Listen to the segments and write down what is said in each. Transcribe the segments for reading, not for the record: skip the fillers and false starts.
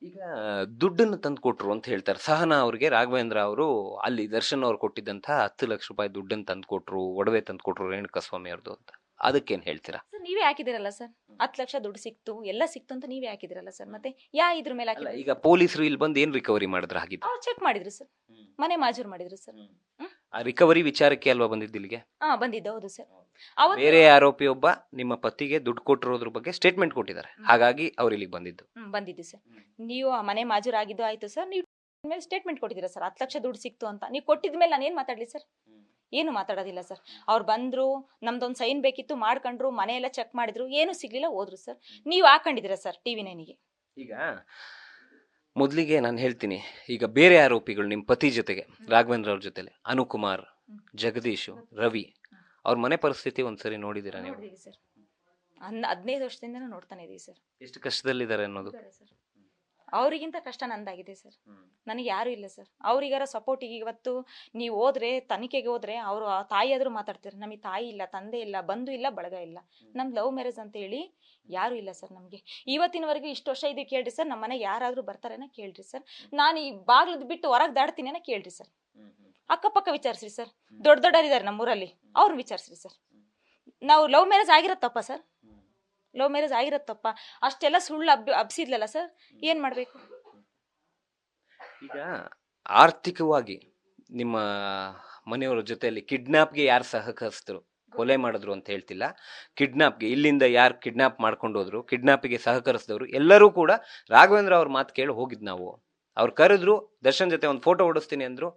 ಈಗ ದುಡ್ಡನ್ನು ತಂದು ಕೊಟ್ರು ಅಂತ ಹೇಳ್ತಾರೆ. ಸಹನಾ ಅವ್ರಿಗೆ ರಾಘವೇಂದ್ರ ಅವರು ಅಲ್ಲಿ ದರ್ಶನ್ ಅವ್ರು ಕೊಟ್ಟಿದ್ದಂತಹ 10 ಲಕ್ಷ ರೂಪಾಯಿ ದುಡ್ಡನ್ನು ತಂದು ಕೊಟ್ರು, ಒಡವೆ ತಂದು ಕೊಟ್ರು ರೇಣುಕಾಸ್ವಾಮಿ ಅವ್ರದ್ದು ಅಂತ. ಅದಕ್ಕೇನ್ ಹೇಳ್ತೀರಾ? ಸರ್ ನೀವೇ ಹಾಕಿದಿರಲ್ಲ ಸರ್, 10 ಲಕ್ಷ ದುಡ್ಡು ಸಿಕ್ತು ಎಲ್ಲ ಸಿಕ್ತು ಅಂತ ನೀವೇ ಹಾಕಿದಿರಲ್ಲ ಸರ್. ಮತ್ತೆ ಇದ್ರ ಮೇಲೆ ಅಲ್ಲ, ಹಾಕಿದ್ರು? ಈಗ ಪೊಲೀಸರು ಇಲ್ಲಿ ಬಂದು ಏನ್ ರಿಕವರಿ ಮಾಡಿದ್ರ ಹಾಗಿದ್ರೆ? ಅವ್ರು ಚೆಕ್ ಮಾಡಿದ್ರು ಸರ್, ಮನೆ ಮಾಜೂರು ಮಾಡಿದ್ರು ಸರ್. ಆ ರಿಕವರಿ ವಿಚಾರಕ್ಕೆ ಅಲ್ವಾ ಬಂದಿದ್ದು ಇಲ್ಲಿಗೆ? ಬಂದಿದ್ದು ಹೌದು ಸರ್. ಅವತ್ತು ಬೇರೆ ಆರೋಪಿಯೊಬ್ಬ ನಿಮ್ಮ ಪತಿಗೆ ದುಡ್ಡು ಕೊಟ್ಟಿರೋದ್ರ ಬಗ್ಗೆ ಸ್ಟೇಟ್ಮೆಂಟ್ ಕೊಟ್ಟಿದ್ದಾರೆ, ಹಾಗಾಗಿ ಅವ್ರು ಇಲ್ಲಿಗೆ ಬಂದಿದ್ದು. ಬಂದಿದ್ದು ಸರ್. ನೀವು ಆ ಮನೆ ಮಾಜೂರು ಆಗಿದ್ದು ಆಯ್ತು ಸರ್, ನೀವು ಮೇಲೆ ಸ್ಟೇಟ್ಮೆಂಟ್ ಕೊಟ್ಟಿದ್ದೀರಾ ಸರ್ 10 ಲಕ್ಷ ದುಡ್ಡು ಸಿಕ್ತು ಅಂತ. ನೀವು ಕೊಟ್ಟಿದ ಮೇಲೆ ನಾನು ಏನ್ ಮಾತಾಡ್ಲಿ ಸರ್? ಏನು ಮಾತಾಡೋದಿಲ್ಲ ಸರ್. ಅವ್ರು ಬಂದ್ರು, ನಮ್ದೊಂದು ಸೈನ್ ಬೇಕಿತ್ತು ಮಾಡ್ಕೊಂಡ್ರು, ಮನೆ ಎಲ್ಲ ಚೆಕ್ ಮಾಡಿದ್ರು, ಏನು ಸಿಗ್ಲಿಲ್ಲ, ಹೋದ್ರು ಸರ್. ನೀವು ಹಾಕೊಂಡಿದ್ದೀರಾ ಸರ್ TV9ಗೆ. ಈಗ ಮೊದಲಿಗೆ ನಾನು ಹೇಳ್ತೀನಿ, ಈಗ ಬೇರೆ ಆರೋಪಿಗಳು ನಿಮ್ಮ ಪತಿ ಜೊತೆಗೆ ರಾಘವೇಂದ್ರ ಅವ್ರ ಜೊತೆಲೆ ಅನುಕುಮಾರ್, ಜಗದೀಶ್, ರವಿ ಅವ್ರ ಮನೆ ಪರಿಸ್ಥಿತಿ ಒಂದ್ಸರಿ ನೋಡಿದೀರಾ ನೀವು? ನೋಡಿದೀವಿ ಸರ್, 15 ವರ್ಷದಿಂದ ನೋಡ್ತಾನೆ ಇದೀವಿ ಸರ್. ಎಷ್ಟು ಕಷ್ಟದಲ್ಲಿದ್ದಾರೆ ಅನ್ನೋದು. ಸರ್ ಅವರಿಗಿಂತ ಕಷ್ಟ ನಂದಾಗಿದೆ ಸರ್. ನನಗೆ ಯಾರು ಇಲ್ಲ ಸರ್. ಅವ್ರಿಗಾರ ಸಪೋರ್ಟಿಗೆ ಇವತ್ತು ನೀವು ಹೋದ್ರೆ, ತನಿಖೆಗೆ ಹೋದ್ರೆ ಅವರು ತಾಯಿ ಆದ್ರೂ ಮಾತಾಡ್ತಾರೆ, ನಮಗೆ ತಾಯಿ ಇಲ್ಲ, ತಂದೆ ಇಲ್ಲ, ಬಂಧು ಇಲ್ಲ, ಬಳಗ ಇಲ್ಲ, ನಮ್ದು ಲವ್ ಮ್ಯಾರೇಜ್ ಅಂತ ಹೇಳಿ ಯಾರು ಇಲ್ಲ ಸರ್ ನಮ್ಗೆ. ಇವತ್ತಿನವರೆಗೂ ಇಷ್ಟು ವರ್ಷ ಇದು ಕೇಳ್ರಿ ಸರ್, ನಮ್ಮ ಮನೆಗೆ ಯಾರಾದ್ರೂ ಬರ್ತಾರೇನ ಕೇಳ್ರಿ ಸರ್, ನಾನು ಈ ಬಾಗ್ಲದ್ ಬಿಟ್ಟು ಹೊರಗೆ ದಾಡ್ತೀನೇನ ಕೇಳ್ರಿ ಸರ್, ಅಕ್ಕಪಕ್ಕ ವಿಚಾರಿಸ್ರಿ ಸರ್, ದೊಡ್ಡವರಿದ್ದಾರೆ ನಮ್ಮೂರಲ್ಲಿ, ಅವ್ರನ್ನ ವಿಚಾರಿಸ್ರಿ ಸರ್. ನಾವು ಲವ್ ಮ್ಯಾರೇಜ್ ಆಗಿರತ್ತಪ್ಪ ಸರ್, ಲವ್ ಮ್ಯಾರೇಜ್ ಆಗಿರತ್ತಪ್ಪ, ಅಷ್ಟೆಲ್ಲ ಸುಳ್ಳು ಹಬ್ಸಿದ್ಲಲ್ಲ ಸರ್, ಏನ್ ಮಾಡ್ಬೇಕು? ಈಗ ಆರ್ಥಿಕವಾಗಿ ನಿಮ್ಮ ಮನೆಯವರ ಜೊತೆಯಲ್ಲಿ ಕಿಡ್ನಾಪ್ಗೆ ಯಾರು ಸಹಕರಿಸಿದ್ರು, ಕೊಲೆ ಮಾಡಿದ್ರು ಅಂತ ಹೇಳ್ತಿಲ್ಲ, ಕಿಡ್ನಾಪ್ಗೆ ಇಲ್ಲಿಂದ ಯಾರು ಕಿಡ್ನಾಪ್ ಮಾಡ್ಕೊಂಡು ಹೋದ್ರು, ಕಿಡ್ನಾಪಿಗೆ ಸಹಕರಿಸಿದವರು ಎಲ್ಲರೂ ಕೂಡ ರಾಘವೇಂದ್ರ ಅವ್ರ ಮಾತು ಕೇಳಿ ಹೋಗಿದ್ ನಾವು. ಅವ್ರು ಕರೆದ್ರು, ದರ್ಶನ್ ಜೊತೆ ಒಂದು ಫೋಟೋ ಹೊಡಿಸ್ತೀನಿ ಅಂದ್ರು,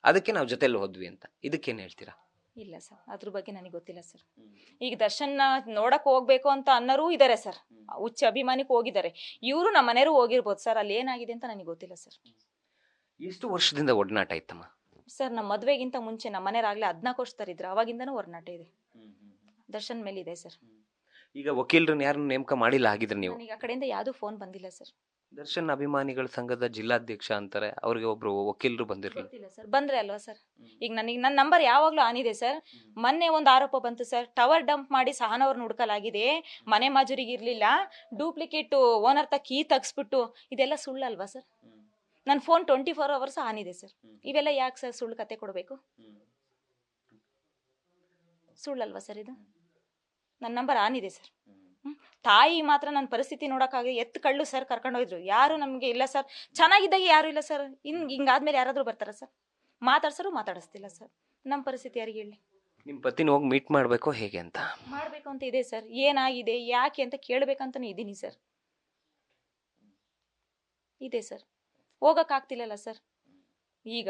ಅದಕ್ಕೆ ನಾವು ಜೊತೆಲಿ ಹೋದ್ವಿ ಅಂತ. ಇದಕ್ಕೇನು ಹೇಳ್ತೀರಾ? ಇಲ್ಲ ಸರ್, ಅದ್ರ ಬಗ್ಗೆ ನನಗೆ ಗೊತ್ತಿಲ್ಲ ಸರ್. ಈಗ ದರ್ಶನ್ ನೋಡಕ್ ಹೋಗ್ಬೇಕು ಅಂತ ಅನ್ನೋರು ಇದಾರೆ ಸರ್, ಹುಚ್ಚ ಅಭಿಮಾನಿಗೆ ಹೋಗಿದ್ದಾರೆ, ಇವರು ನಮ್ಮ ಮನೆಯವರು ಹೋಗಿರ್ಬೋದು ಸರ್. ಅಲ್ಲಿ ಏನಾಗಿದೆ ಅಂತ ನನಗೆ ಗೊತ್ತಿಲ್ಲ ಸರ್. ಎಷ್ಟು ವರ್ಷದಿಂದ ಒಡನಾಟ ಇತ್ತಮ್ಮ? ಸರ್ ನಮ್ಮ ಮದ್ವೆಗಿಂತ ಮುಂಚೆ ನಮ್ಮ ಮನೆಯವ್ರಾಗ್ಲೇ 14 ವರ್ಷದರಿದ್ರು, ಅವಾಗಿಂದನೂ ಒಡನಾಟ ಇದೆ, ದರ್ಶನ್ ಮೇಲೆ ಇದೆ ಸರ್. ಈಗ ವಕೀಲರನ್ನ ಯಾರನ್ನು ನೇಮಕ ಮಾಡಿಲ್ಲ ಆಗಿದ್ರೆ ನೀವು? ನನಗೆ ಆ ಕಡೆಯಿಂದ ಯಾವ್ದು ಫೋನ್ ಬಂದಿಲ್ಲ ಸರ್. ದರ್ಶನ್ ಅಭಿಮಾನಿಗಳ ಸಂಘದ ಜಿಲ್ಲಾಧ್ಯಕ್ಷ ಅಂತಾರೆ, ಅವ್ರಿಗೆ ಒಬ್ರು ವಕೀಲರು ಬಂದಿರಲಿಲ್ಲ. ಗೊತ್ತಿಲ್ಲ ಸರ್, ಬಂದ್ರೆ ಅಲ್ವಾ ಸರ್. ಈಗ ನನಗೆ ನನ್ನ ನಂಬರ್ ಯಾವಾಗ್ಲೂ ಆನ್ ಇದೆ ಸರ್. ಮೊನ್ನೆ ಒಂದು ಆರೋಪ ಬಂತು ಸರ್, ಟವರ್ ಡಂಪ್ ಮಾಡಿ ಸಹನವ್ರನ್ನ ಹುಡ್ಕಲಾಗಿದೆ, ಮನೆ ಮಾಜೂರಿಗೆ ಇರ್ಲಿಲ್ಲ, ಡೂಪ್ಲಿಕೇಟ್ ಓನರ್ ಕೀ ತೆಗ್ಸ್ಬಿಟ್ಟು, ಇದೆಲ್ಲ ಸುಳ್ಳಲ್ವಾ ಸರ್? ನನ್ನ ಫೋನ್ 24 hours ಆನ್ ಇದೆ ಸರ್. ಇವೆಲ್ಲ ಯಾಕೆ ಸರ್ ಸುಳ್ಳು ಕತೆ ಕೊಡಬೇಕು? ಸುಳ್ಳಲ್ವಾ ಸರ್ ಇದು? ನನ್ನ ನಂಬರ್ ಆನ್ ಇದೆ ಸರ್. ತಾಯಿ ಮಾತ್ರ ನನ್ನ ಪರಿಸ್ಥಿತಿ ನೋಡೋಕ್ಕಾಗಿ ಎತ್ತು ಕಳ್ಳು ಸರ್ ಕರ್ಕೊಂಡೋಗಿದ್ರು, ಯಾರು ನಮಗೆ ಇಲ್ಲ ಸರ್. ಚೆನ್ನಾಗಿದ್ದಾಗ ಯಾರು ಇಲ್ಲ ಸರ್, ಹಿಂಗಾದ್ಮೇಲೆ ಯಾರಾದ್ರೂ ಬರ್ತಾರ ಸರ್? ಮಾತಾಡ್ಸರು ಮಾತಾಡಿಸ್ತಿಲ್ಲ ಸರ್. ನಮ್ಮ ಪರಿಸ್ಥಿತಿ ಯಾರಿಗೆ ಹೇಳಿ? ನಿಮ್ಮ ಪತಿನ ಹೋಗಿ ಮೀಟ್ ಮಾಡಬೇಕು ಹೇಗೆ ಅಂತ ಮಾಡಬೇಕು ಅಂತ ಇದೆ ಸರ್. ಏನಾಗಿದೆ ಯಾಕೆ ಅಂತ ಕೇಳಬೇಕಂತಾನೆ ಇದ್ದೀನಿ ಸರ್. ಇದೆ ಸರ್, ಹೋಗಕ್ಕಾಗ್ತಿಲ್ಲಲ್ಲ ಸರ್. ಈಗ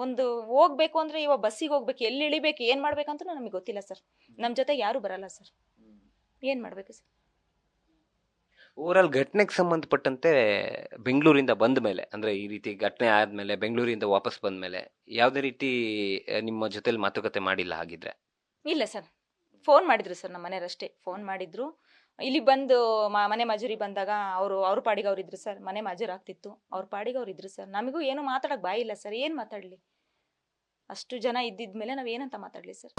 ಒಂದು ಹೋಗ್ಬೇಕು ಅಂದ್ರೆ ಇವಾಗ ಬಸ್ಸಿಗೆ ಹೋಗ್ಬೇಕು, ಎಲ್ಲಿ ಇಳಿಬೇಕು, ಏನ್ ಮಾಡ್ಬೇಕಂತ ನಮಗೆ ಗೊತ್ತಿಲ್ಲ ಸರ್. ನಮ್ಮ ಜೊತೆ ಯಾರು ಬರಲ್ಲ ಸರ್, ಏನ್ ಮಾಡ್ಬೇಕು ಸರ್? ಓವರಾಲ್ ಘಟನೆಗೆ ಸಂಬಂಧಪಟ್ಟಂತೆ ಬೆಂಗಳೂರಿಂದ ಬಂದ ಮೇಲೆ, ಅಂದ್ರೆ ಈ ರೀತಿ ಘಟನೆ ಆದ್ಮೇಲೆ ಬೆಂಗಳೂರಿಂದ ವಾಪಸ್ ಬಂದ ಮೇಲೆ ಯಾವುದೇ ರೀತಿ ನಿಮ್ಮ ಜೊತೆಲಿ ಮಾತುಕತೆ ಮಾಡಿಲ್ಲ ಹಾಗಿದ್ರೆ? ಇಲ್ಲ ಸರ್, ಫೋನ್ ಮಾಡಿದ್ರು ಸರ್, ನಮ್ಮ ಮನೆಯವರಷ್ಟೇ ಫೋನ್ ಮಾಡಿದ್ರು. ಇಲ್ಲಿ ಬಂದು ಮನೆ ಮಜೂರಿ ಬಂದಾಗ ಅವ್ರ ಪಾಡಿಗೆ ಅವ್ರು ಇದ್ರು ಸರ್, ಮನೆ ಮಜೂರು ಆಗ್ತಿತ್ತು, ಅವ್ರ ಪಾಡಿಗೆ ಅವ್ರು ಇದ್ರು ಸರ್. ನಮಗೂ ಏನು ಮಾತಾಡಕ್ ಬಾಯಿ ಇಲ್ಲ ಸರ್, ಏನ್ ಮಾತಾಡ್ಲಿ? ಅಷ್ಟು ಜನ ಇದ್ದಿದ್ಮೇಲೆ ನಾವ್ ಏನಂತ ಮಾತಾಡ್ಲಿ ಸರ್?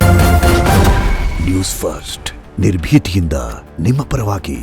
ನ್ಯೂಸ್ ಫಸ್ಟ್, ನಿರ್ಭೀತಿಯಿಂದ ನಿಮ್ಮ ಪರವಾಗಿ.